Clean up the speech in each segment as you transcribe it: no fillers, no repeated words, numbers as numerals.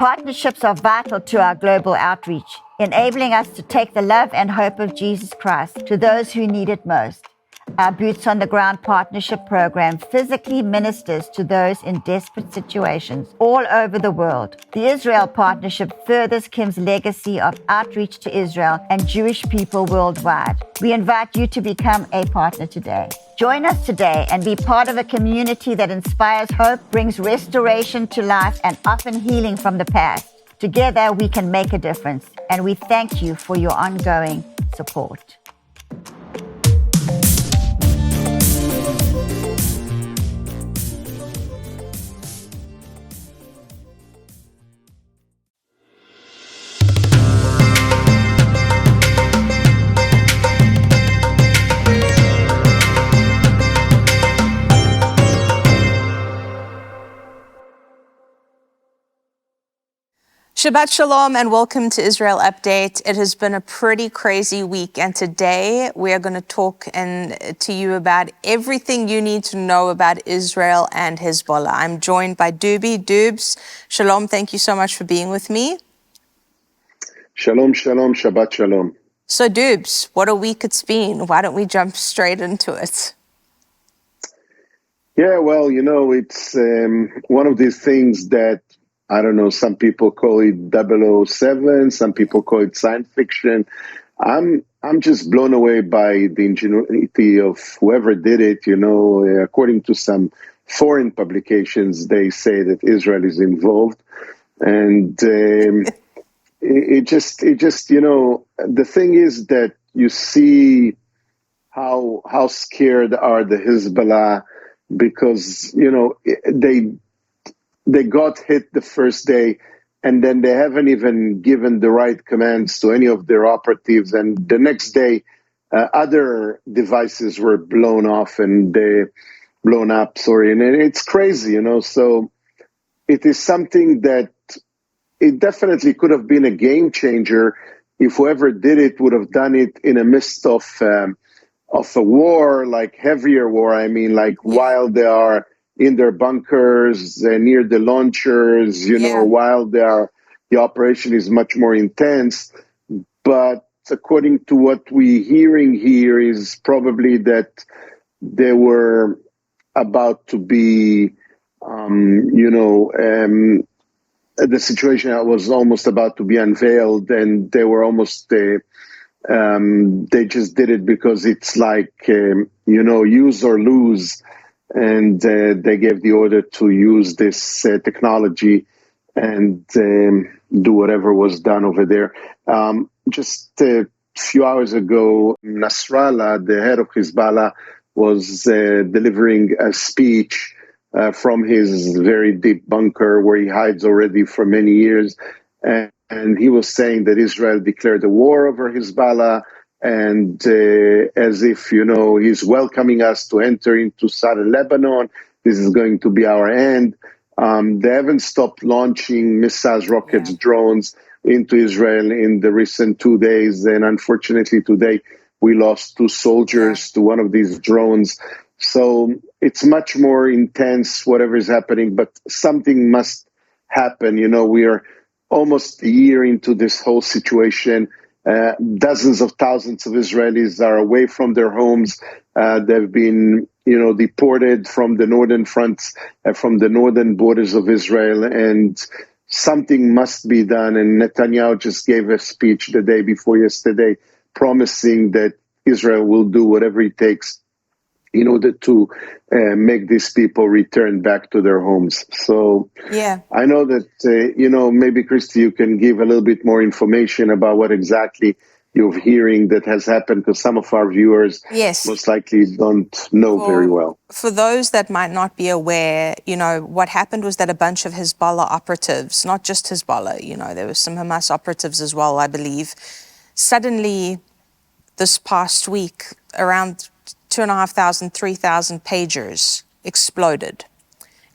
Partnerships are vital to our global outreach, enabling us to take the love and hope of Jesus Christ to those who need it most. Our Boots on the Ground Partnership Program physically ministers to those in desperate situations all over the world. The Israel Partnership furthers Kim's legacy of outreach to Israel and Jewish people worldwide. We invite you to become a partner today. Join us today and be part of a community that inspires hope, brings restoration to life, and often healing from the past. Together, we can make a difference, and we thank you for your ongoing support. Shabbat Shalom and welcome to Israel Update. It has been a pretty crazy week, and today we are going to talk to you about everything you need to know about Israel and Hezbollah. I'm joined by Doobie. Doobs, Shalom, thank you so much for being with me. Shalom, shalom, Shabbat Shalom. So Doobs, what a week it's been. Why don't we jump straight into it? Yeah, well, it's one of these things that, I don't know, some people call it 007, some people call it science fiction. I'm just blown away by the ingenuity of whoever did it. According to some foreign publications, they say that Israel is involved. And it just, the thing is that you see how scared are the Hezbollah, because, they got hit the first day, and then they haven't even given the right commands to any of their operatives. And the next day, other devices were blown up, and it's crazy, So it is something that it definitely could have been a game changer if whoever did it would have done it in the midst of a war, like heavier war. I mean, while they are in their bunkers near the launchers, while the operation is much more intense. But according to what we're hearing here is probably that they were about to be, the situation was almost about to be unveiled, and they were almost, they just did it because it's like, use or lose. And they gave the order to use this technology and do whatever was done over there. Just a few hours ago, Nasrallah, the head of Hezbollah, was delivering a speech from his very deep bunker where he hides already for many years. And he was saying that Israel declared a war over Hezbollah, and as if, he's welcoming us to enter into southern Lebanon. This is going to be our end. They haven't stopped launching missiles, rockets, drones into Israel in the recent 2 days. And unfortunately, today, we lost 2 soldiers to one of these drones. So it's much more intense, whatever is happening, but something must happen. We are almost a year into this whole situation. Dozens of thousands of Israelis are away from their homes. They've been, deported from the northern fronts, from the northern borders of Israel, and something must be done. And Netanyahu just gave a speech the day before yesterday, promising that Israel will do whatever it takes in order to make these people return back to their homes. So I know that, maybe, Christie, you can give a little bit more information about what exactly you're hearing that has happened, because some of our viewers most likely don't know very well. For those that might not be aware, what happened was that a bunch of Hezbollah operatives, not just Hezbollah, there were some Hamas operatives as well, I believe, suddenly this past week, around 2,500, 3,000 pagers exploded,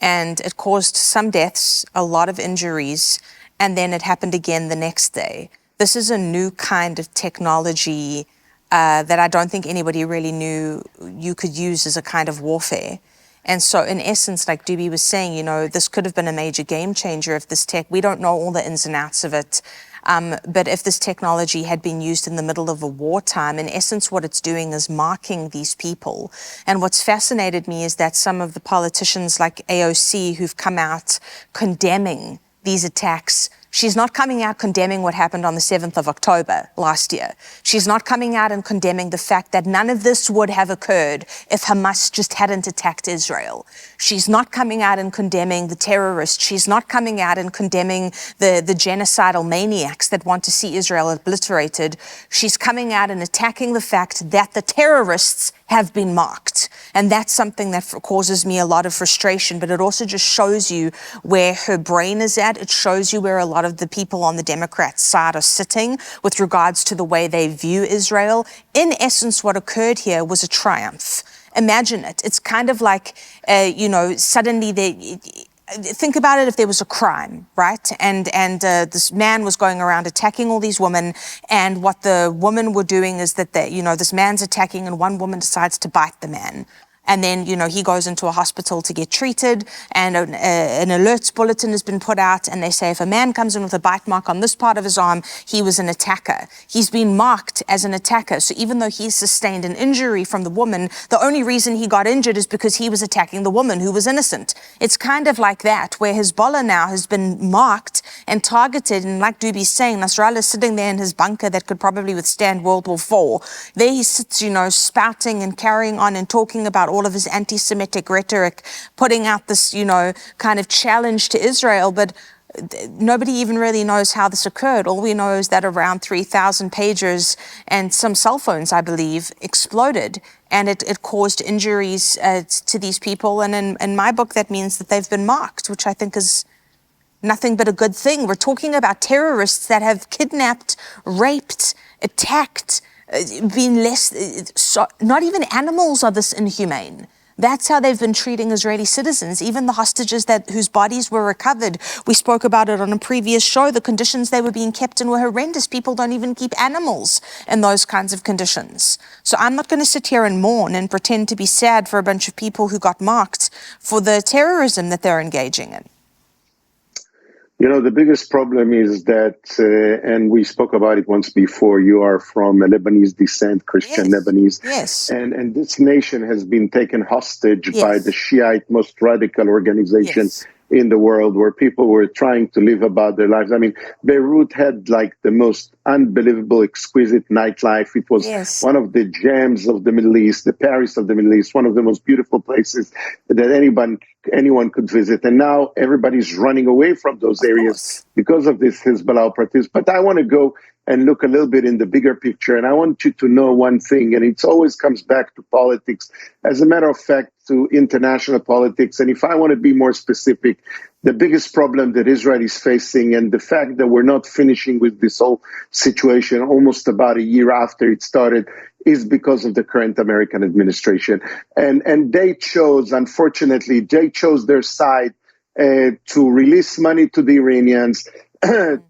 and it caused some deaths, a lot of injuries, and then it happened again the next day. This is a new kind of technology that I don't think anybody really knew you could use as a kind of warfare. And so in essence, like Doobie was saying, this could have been a major game changer if this tech, we don't know all the ins and outs of it, but if this technology had been used in the middle of a wartime, in essence, what it's doing is marking these people. And what's fascinated me is that some of the politicians like AOC who've come out condemning these attacks, she's not coming out condemning what happened on the 7th of October last year. She's not coming out and condemning the fact that none of this would have occurred if Hamas just hadn't attacked Israel. She's not coming out and condemning the terrorists. She's not coming out and condemning the genocidal maniacs that want to see Israel obliterated. She's coming out and attacking the fact that the terrorists have been marked. And that's something that causes me a lot of frustration, but it also just shows you where her brain is at. It shows you where a lot of the people on the Democrat side are sitting with regards to the way they view Israel. In essence, what occurred here was a triumph. Imagine it. It's kind of like, suddenly think about it if there was a crime, right? And this man was going around attacking all these women, and what the women were doing is that this man's attacking, and one woman decides to bite the man. And then, he goes into a hospital to get treated, and an alerts bulletin has been put out, and they say if a man comes in with a bite mark on this part of his arm, he was an attacker. He's been marked as an attacker. So even though he sustained an injury from the woman, the only reason he got injured is because he was attacking the woman who was innocent. It's kind of like that, where Hezbollah now has been marked and targeted, and like Doobie's saying, Nasrallah is sitting there in his bunker that could probably withstand World War IV. There he sits, spouting and carrying on and talking about all of his anti-Semitic rhetoric, putting out this, kind of challenge to Israel, but nobody even really knows how this occurred. All we know is that around 3,000 pagers and some cell phones, I believe, exploded, and it caused injuries to these people. And in my book, that means that they've been marked, which I think is nothing but a good thing. We're talking about terrorists that have kidnapped, raped, attacked, not even animals are this inhumane. That's how they've been treating Israeli citizens, even the hostages whose bodies were recovered. We spoke about it on a previous show. The conditions they were being kept in were horrendous. People don't even keep animals in those kinds of conditions. So I'm not going to sit here and mourn and pretend to be sad for a bunch of people who got marked for the terrorism that they're engaging in. The biggest problem is that, and we spoke about it once before, you are from a Lebanese descent, Christian Yes. Lebanese. Yes. And this nation has been taken hostage Yes. by the Shiite most radical organization Yes. in the world, where people were trying to live about their lives. I mean, Beirut had like the most unbelievable, exquisite nightlife. It was Yes. one of the gems of the Middle East, the Paris of the Middle East, one of the most beautiful places that anyone could visit. And now everybody's running away from those areas because of this Hezbollah operatives. But I want to go and look a little bit in the bigger picture. And I want you to know one thing, and it always comes back to politics. As a matter of fact, to international politics. And if I want to be more specific, the biggest problem that Israel is facing, and the fact that we're not finishing with this whole situation almost about a year after it started, is because of the current American administration. And they chose, unfortunately, their side to release money to the Iranians,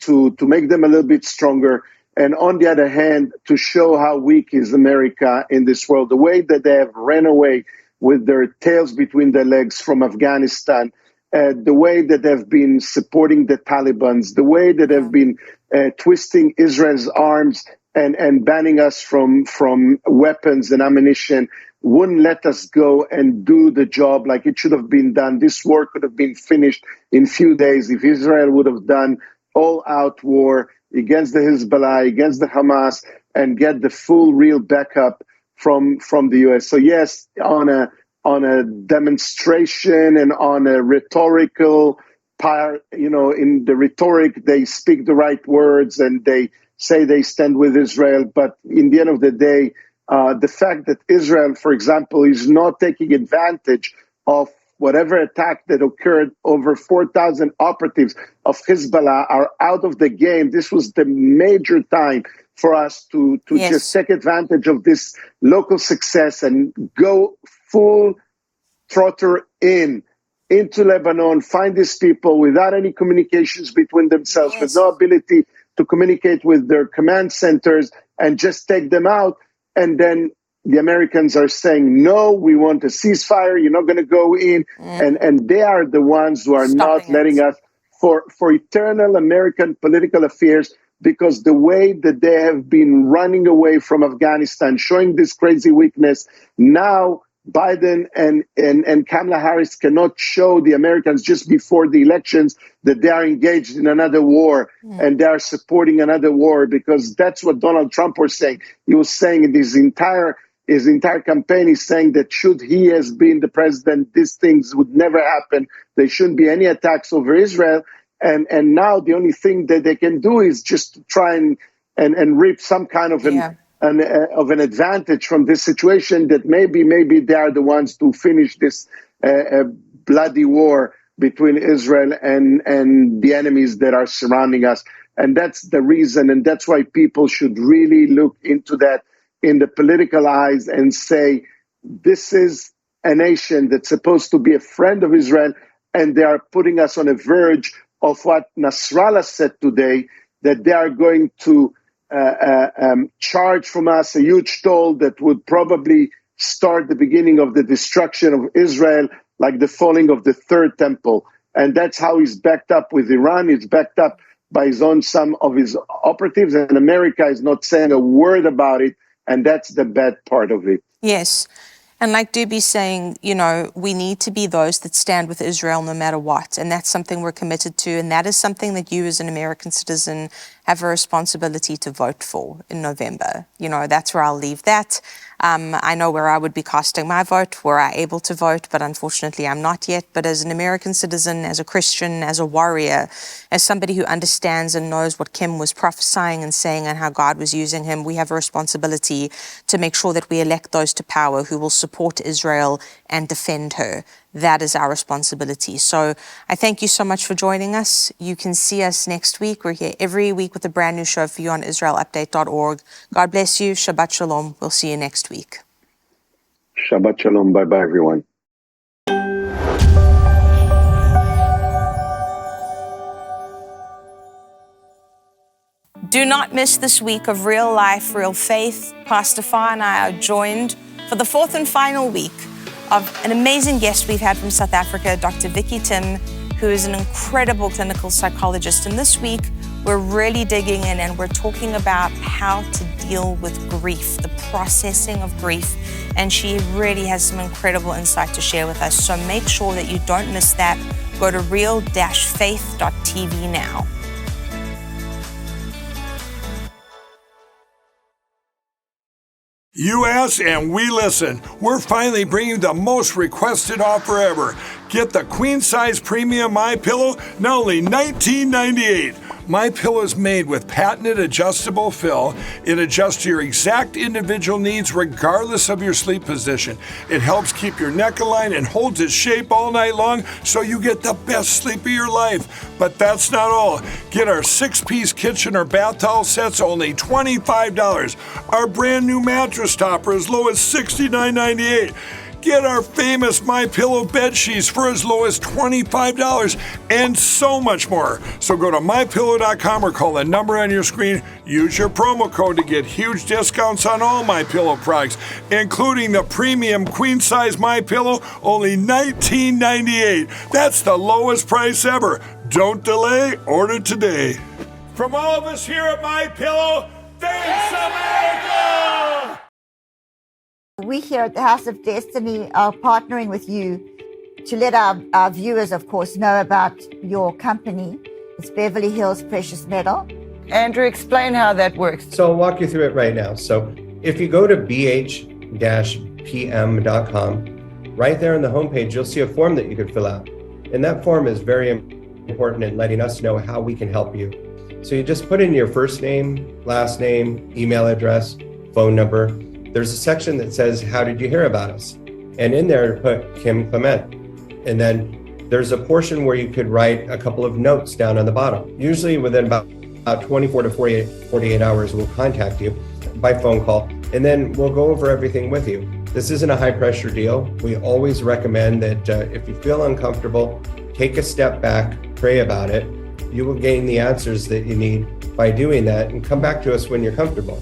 to make them a little bit stronger. And on the other hand, to show how weak is America in this world, the way that they have ran away with their tails between their legs from Afghanistan, the way that they've been supporting the Taliban, the way that they've been twisting Israel's arms and banning us from weapons and ammunition, wouldn't let us go and do the job like it should have been done. This war could have been finished in few days if Israel would have done all-out war against the Hezbollah, against the Hamas, and get the full, real backup from the U.S. So yes, on a demonstration and on a rhetorical part, in the rhetoric, they speak the right words and they say they stand with Israel. But in the end of the day, the fact that Israel, for example, is not taking advantage of whatever attack that occurred, over 4,000 operatives of Hezbollah are out of the game. This was the major time for us to Yes. just take advantage of this local success and go full throttle into Lebanon, find these people without any communications between themselves, Yes. with no ability to communicate with their command centers, and just take them out. And then the Americans are saying, no, we want a ceasefire. You're not going to go in. And they are the ones who are not Stopping letting it. us for eternal American political affairs, because the way that they have been running away from Afghanistan, showing this crazy weakness, now Biden and Kamala Harris cannot show the Americans just before the elections that they are engaged in another war and they are supporting another war, because that's what Donald Trump was saying. He was saying in his entire campaign, he's saying that should he has been the president, these things would never happen. There shouldn't be any attacks over Israel. And now the only thing that they can do is just try and reap some kind of an advantage from this situation, that maybe they are the ones to finish this bloody war between Israel and the enemies that are surrounding us. And that's the reason, and that's why people should really look into that in the political eyes and say, this is a nation that's supposed to be a friend of Israel, and they are putting us on a verge of what Nasrallah said today, that they are going to charge from us a huge toll that would probably start the beginning of the destruction of Israel, like the falling of the third temple. And that's how he's backed up with Iran. It's backed up by some of his operatives, and America is not saying a word about it. And that's the bad part of it. Yes. And like Doobie's saying, we need to be those that stand with Israel no matter what. And that's something we're committed to. And that is something that you as an American citizen have a responsibility to vote for in November. That's where I'll leave that. I know where I would be casting my vote, were I able to vote, but unfortunately I'm not yet. But as an American citizen, as a Christian, as a warrior, as somebody who understands and knows what Kim was prophesying and saying and how God was using him, we have a responsibility to make sure that we elect those to power who will support Israel and defend her. That is our responsibility. So I thank you so much for joining us. You can see us next week. We're here every week with a brand new show for you on IsraelUpdate.org. God bless you. Shabbat Shalom. We'll see you next week. Shabbat Shalom. Bye-bye, everyone. Do not miss this week of Real Life, Real Faith. Pastor Fa and I are joined for the fourth and final week of an amazing guest we've had from South Africa, Dr. Vicky Tim, who is an incredible clinical psychologist. And this week, we're really digging in and we're talking about how to deal with grief, the processing of grief. And she really has some incredible insight to share with us. So make sure that you don't miss that. Go to real-faith.tv now. You ask and we listen. We're finally bringing the most requested offer ever. Get the queen size premium MyPillow, now only $19.98. MyPillow is made with patented adjustable fill. It adjusts to your exact individual needs regardless of your sleep position. It helps keep your neck aligned and holds its shape all night long so you get the best sleep of your life. But that's not all. Get our 6-piece kitchen or bath towel sets only $25. Our brand new mattress topper as low as $69.98. Get our famous MyPillow bed sheets for as low as $25 and so much more. So go to MyPillow.com or call the number on your screen. Use your promo code to get huge discounts on all MyPillow products, including the premium queen-size MyPillow, only $19.98. That's the lowest price ever. Don't delay, order today. From all of us here at MyPillow, thanks America! We here at the House of Destiny are partnering with you to let our viewers, of course, know about your company. It's Beverly Hills Precious Metal. Andrew, explain how that works. So I'll walk you through it right now. So if you go to bh-pm.com, right there on the homepage, you'll see a form that you could fill out. And that form is very important in letting us know how we can help you. So you just put in your first name, last name, email address, phone number. There's a section that says, how did you hear about us? And in there, put Kim Clement. And then there's a portion where you could write a couple of notes down on the bottom. Usually within about 24 to 48 hours, we'll contact you by phone call, and then we'll go over everything with you. This isn't a high pressure deal. We always recommend that if you feel uncomfortable, take a step back, pray about it. You will gain the answers that you need by doing that, and come back to us when you're comfortable.